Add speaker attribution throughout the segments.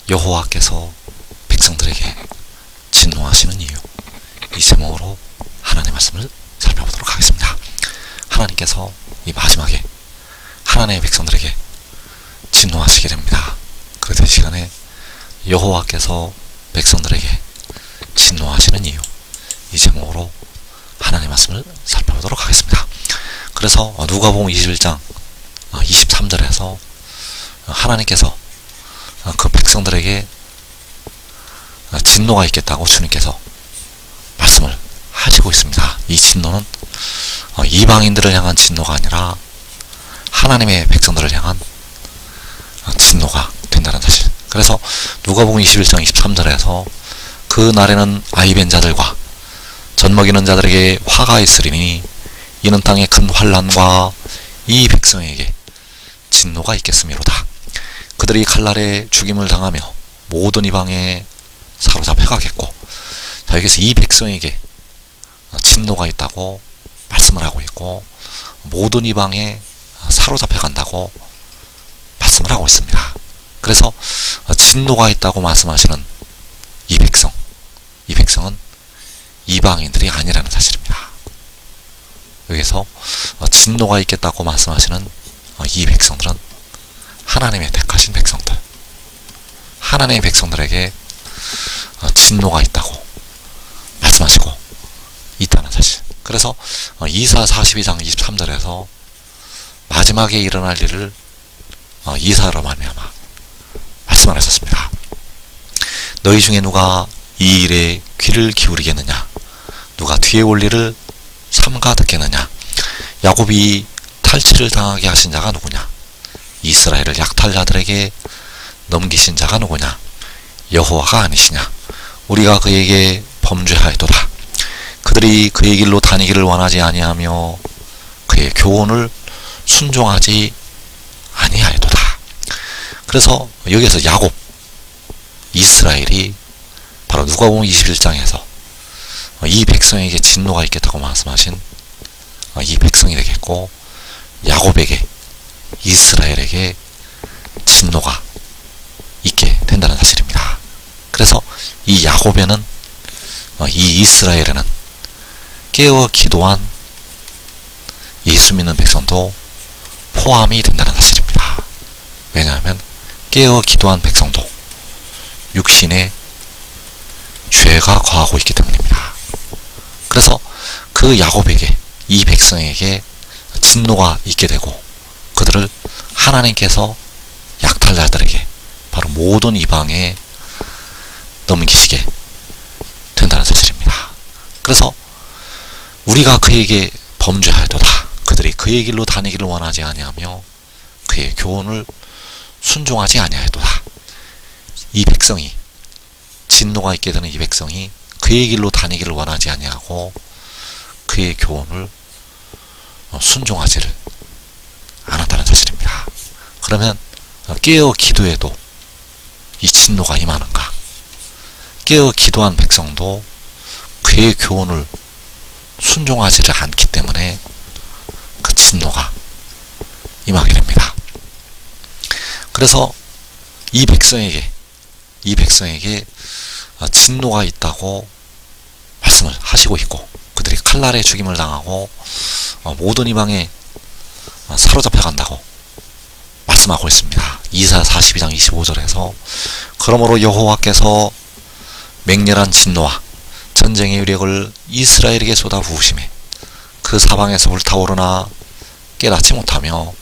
Speaker 1: 여호와께서 백성들에게 진노하시는 이유, 이 제목으로 하나님의 말씀을 살펴보도록 하겠습니다. 하나님께서 이 마지막에 하나님의 백성들에게 진노하시게 됩니다. 그래서 이 시간에 여호와께서 백성들에게 진노하시는 이유, 이 제목으로 하나님의 말씀을 살펴보도록 하겠습니다. 그래서 누가복음 21장 23절에서 하나님께서 그 백성들에게 진노가 있겠다고 주님께서 말씀을 하시고 있습니다. 이 진노는 이방인들을 향한 진노가 아니라 하나님의 백성들을 향한 진노가 된다는 사실. 그래서 누가복음 21장 23절에서 그 날에는 아이벤 자들과 젖먹이는 자들에게 화가 있으리니 이는 땅에 큰 환난과 이 백성에게 진노가 있겠음이로다. 그들이 칼날에 죽임을 당하며 모든 이방에 사로잡혀 가겠고, 자, 여기서 이 백성에게 진노가 있다고 말씀을 하고 있고, 모든 이방에 사로잡혀 간다고 말씀을 하고 있습니다. 그래서 진노가 있다고 말씀하시는 이 백성은 이방인들이 아니라는 사실입니다. 여기서 진노가 있겠다고 말씀하시는 이 백성들은 하나님의 택하신 백성들, 하나님의 백성들에게 진노가 있다고 말씀하시고 있다는 사실. 그래서 이사 42장 23절에서 마지막에 일어날 일을 이사로 말미암아 말씀을 하셨습니다. 너희 중에 누가 이 일에 귀를 기울이겠느냐? 누가 뒤에 올 일을 삼가 듣겠느냐? 야곱이 탈취를 당하게 하신 자가 누구냐? 이스라엘을 약탈자들에게 넘기신 자가 누구냐? 여호와가 아니시냐? 우리가 그에게 범죄하였도다. 그들이 그의 길로 다니기를 원하지 아니하며 그의 교훈을 순종하지 아니하였도다. 그래서 여기서 야곱, 이스라엘이 바로 누가복음 21장에서 이 백성에게 진노가 있겠다고 말씀하신 이 백성이 되겠고, 야곱에게, 이스라엘에게 진노가 있게 된다는 사실입니다. 그래서 이 야곱에는, 이 이스라엘에는 깨어 기도한 예수 믿는 백성도 포함이 된다는 사실입니다. 왜냐하면 깨어 기도한 백성도 육신의 죄가 거하고 있기 때문입니다. 그래서 그 야곱에게, 이 백성에게 진노가 있게 되고, 그들을 하나님께서 약탈자들에게, 바로 모든 이방에 넘기시게 된다는 사실입니다. 그래서 우리가 그에게 범죄하였도다. 그들이 그의 길로 다니기를 원하지 아니하며 그의 교훈을 순종하지 아니하였도다. 이 백성이, 진노가 있게 되는 이 백성이 그의 길로 다니기를 원하지 아니하고 그의 교훈을 순종하지를 않았다는 사실입니다. 그러면 깨어 기도해도 이 진노가 임하는가? 깨어 기도한 백성도 그의 교훈을 순종하지를 않기 때문에 그 진노가 임하게 됩니다. 그래서 이 백성에게 진노가 있다고 말씀을 하시고 있고, 그들이 칼날에 죽임을 당하고 모든 이방에 사로잡혀 간다고 말씀하고 있습니다. 이사 42장 25절에서 그러므로 여호와께서 맹렬한 진노와 전쟁의 위력을 이스라엘에게 쏟아 부으심에 그 사방에서 불타오르나 깨닫지 못하며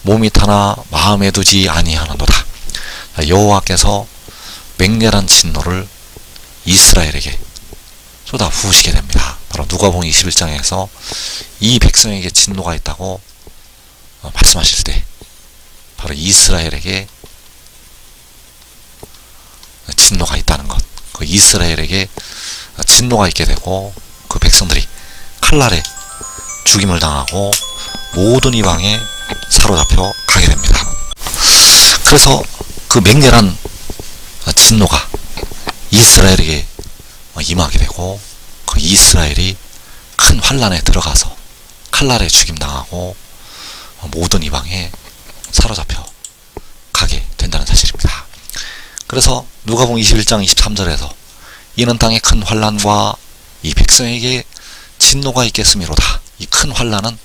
Speaker 1: 몸이 타나 마음에 두지 아니하는도다. 여호와께서 맹렬한 진노를 이스라엘에게 쏟아 부으시게 됩니다. 바로 누가복음 21장에서 이 백성에게 진노가 있다고 말씀하실 때 바로 이스라엘에게 진노가 있다는 것, 그 이스라엘에게 진노가 있게 되고, 그 백성들이 칼날에 죽임을 당하고 모든 이방에 사로잡혀 가게 됩니다. 그래서 그 맹렬한 진노가 이스라엘에게 임하게 되고, 그 이스라엘이 큰 환난에 들어가서 칼날에 죽임당하고 모든 이방에 사로잡혀 가게 된다는 사실입니다. 그래서 누가복음 21장 23절에서 이는 땅에 큰 환난과 이 백성에게 진노가 있겠음이로다. 이 큰 환난은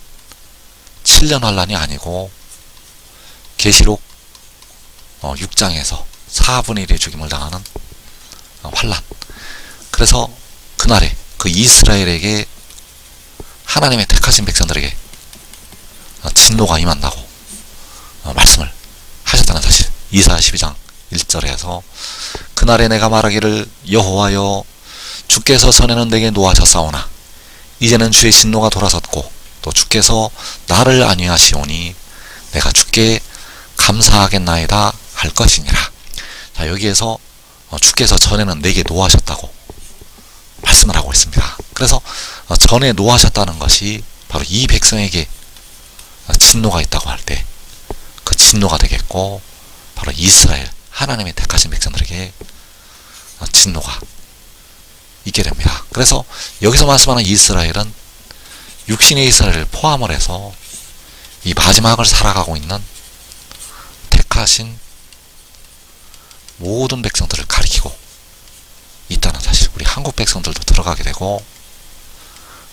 Speaker 1: 7년 환난이 아니고 계시록 6장에서 4분의 1의 죽임을 당하는 환난. 그래서 그날에 그 이스라엘에게 하나님의 택하신 백성들에게 진노가 임한다고 말씀을 하셨다는 사실. 이사야 12장 1절에서 그날에 내가 말하기를 여호와여 주께서 전에는 내게 노하셨사오나 이제는 주의 진노가 돌아섰고 또 주께서 나를 안위하시오니 내가 주께 감사하겠나이다 할 것이니라. 자, 여기에서 주께서 전에는 내게 노하셨다고 말씀을 하고 있습니다. 그래서 전에 노하셨다는 것이 바로 이 백성에게 진노가 있다고 할 때 그 진노가 되겠고, 바로 이스라엘 하나님의 택하신 백성들에게 진노가 있게 됩니다. 그래서 여기서 말씀하는 이스라엘은 육신의 이스라엘을 포함을 해서 이 마지막을 살아가고 있는 택하신 모든 백성들을 가리키고 있다는 사실. 우리 한국 백성들도 들어가게 되고,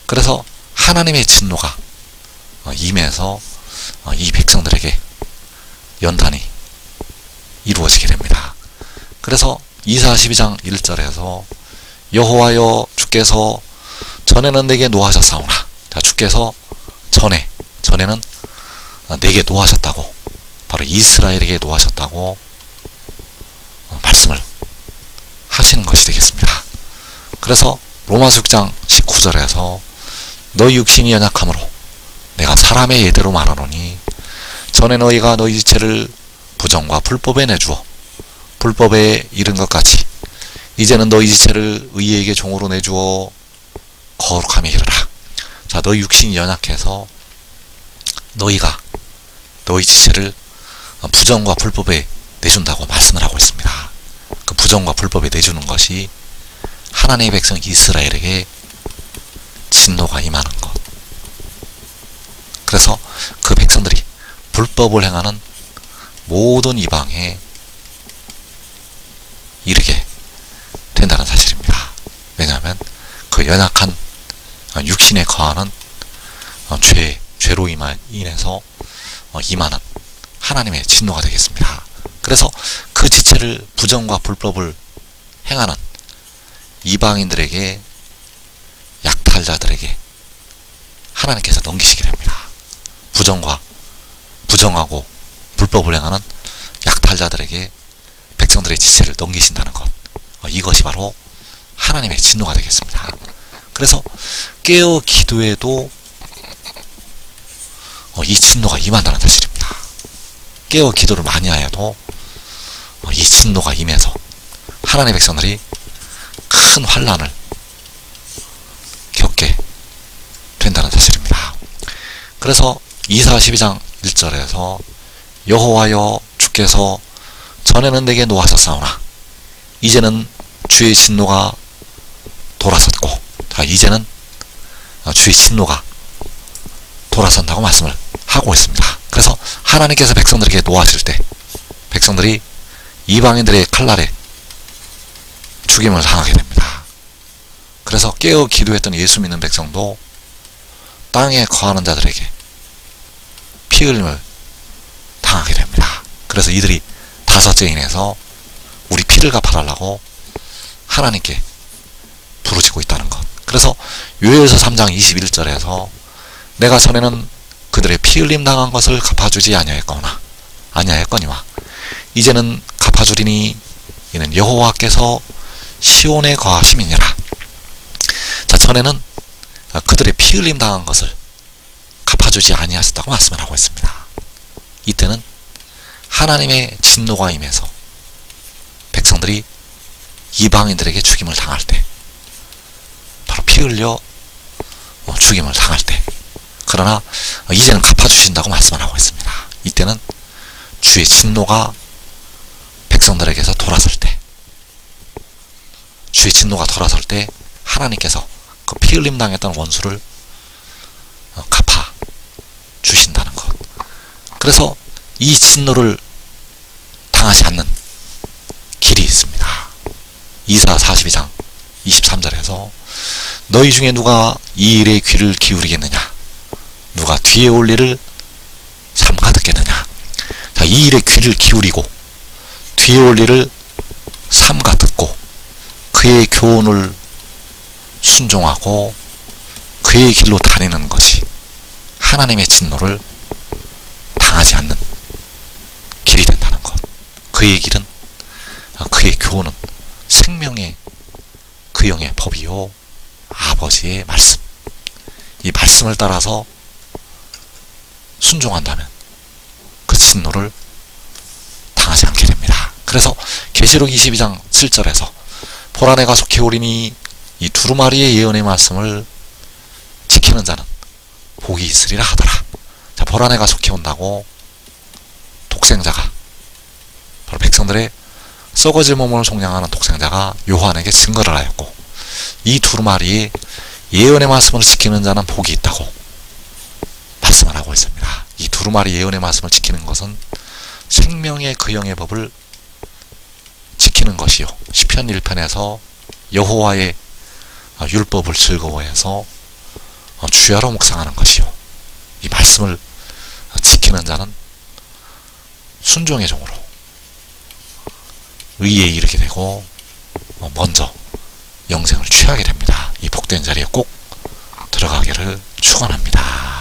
Speaker 1: 그래서 하나님의 진노가 임해서 이 백성들에게 연단이 이루어지게 됩니다. 그래서 이사야 12장 1절에서 여호와여 주께서 전에는 내게 노하셨사오나, 자, 주께서 전에는 내게 노하셨다고, 바로 이스라엘에게 노하셨다고 말씀을 하시는 것이 되겠습니다. 그래서 로마서 6장 19절에서 너희 육신이 연약함으로 내가 사람의 예대로 말하노니 전에 너희가 너희 지체를 부정과 불법에 내주어 불법에 이른 것 같이 이제는 너희 지체를 의에게 종으로 내주어 거룩함에 이르라. 자, 너희 육신이 연약해서 너희가 너희 지체를 부정과 불법에 내준다고 말씀을 하고 있습니다. 그 부정과 불법에 내주는 것이 하나님의 백성 이스라엘에게 진노가 임하는 것. 그래서 그 백성들이 불법을 행하는 모든 이방에 이르게 된다는 사실입니다. 왜냐하면 그 연약한 육신에 거하는 죄로 인해서 임하는 하나님의 진노가 되겠습니다. 그래서 그 지체를 부정과 불법을 행하는 이방인들에게, 약탈자들에게 하나님께서 넘기시게 됩니다. 부정하고 불법을 행하는 약탈자들에게 백성들의 지체를 넘기신다는 것, 이것이 바로 하나님의 진노가 되겠습니다. 그래서 깨어 기도해도 이 진노가 임한다는 사실입니다. 깨어 기도를 많이 하여도 이 진노가 임해서 하나님의 백성들이 큰 환난을 겪게 된다는 사실입니다. 그래서 이사야 12장 1절에서 여호와여 주께서 전에는 내게 노하셨사오나 이제는 주의 진노가 돌아섰고, 자, 이제는 주의 진노가 돌아선다고 말씀을 하고 있습니다. 그래서 하나님께서 백성들에게 노하실 때 백성들이 이방인들의 칼날에 죽임을 당하게 됩니다. 그래서 깨어 기도했던 예수 믿는 백성도 땅에 거하는 자들에게 피 흘림을 당하게 됩니다. 그래서 이들이 다섯째 인해서 우리 피를 갚아달라고 하나님께 부르짖고 있다는 것. 그래서 요엘서 3장 21절에서 내가 전에는 그들의 피 흘림 당한 것을 갚아주지 아니하였거니와 이제는 갚아주리니 이는 여호와께서 시온에 거하심이니라. 자, 전에는 그들의 피 흘림 당한 것을 갚아주지 아니하셨다고 말씀을 하고 있습니다. 이때는 하나님의 진노가 임해서 백성들이 이방인들에게 죽임을 당할 때, 바로 피 흘려 죽임을 당할 때, 그러나 이제는 갚아주신다고 말씀을 하고 있습니다. 이때는 주의 진노가 백성들에게서 돌아설 때, 주의 진노가 돌아설 때 하나님께서 그 피 흘림 당했던 원수를 갚아 주신다는 것. 그래서 이 진노를 당하지 않는 길이 이사 42장 23절에서 너희 중에 누가 이 일에 귀를 기울이겠느냐, 누가 뒤에 올 일을 삼가 듣겠느냐. 자, 이 일에 귀를 기울이고 뒤에 올 일을 삼가 듣고 그의 교훈을 순종하고 그의 길로 다니는 것이 하나님의 진노를 당하지 않는 길이 된다는 것. 그의 길은, 그의 교훈은 생명의 그 영의 법이요 아버지의 말씀. 이 말씀을 따라서 순종한다면 그 진노를 당하지 않게 됩니다. 그래서 계시록 22장 7절에서 보라 내가 속히 오리니 이 두루마리의 예언의 말씀을 지키는 자는 복이 있으리라 하더라. 자, 보라 내가 속히 온다고 독생자가, 바로 백성들의 썩어질 몸을 속량하는 독생자가 요한에게 증거를 하였고, 이 두루마리의 예언의 말씀을 지키는 자는 복이 있다고 말씀을 하고 있습니다. 이 두루마리 예언의 말씀을 지키는 것은 생명의 그 영의 법을 지키는 것이요, 시편 1편에서 여호와의 율법을 즐거워해서 주야로 묵상하는 것이요, 이 말씀을 지키는 자는 순종의 종으로 의에 이르게 되고 먼저 영생을 취하게 됩니다. 이 복된 자리에 꼭 들어가기를 축원합니다.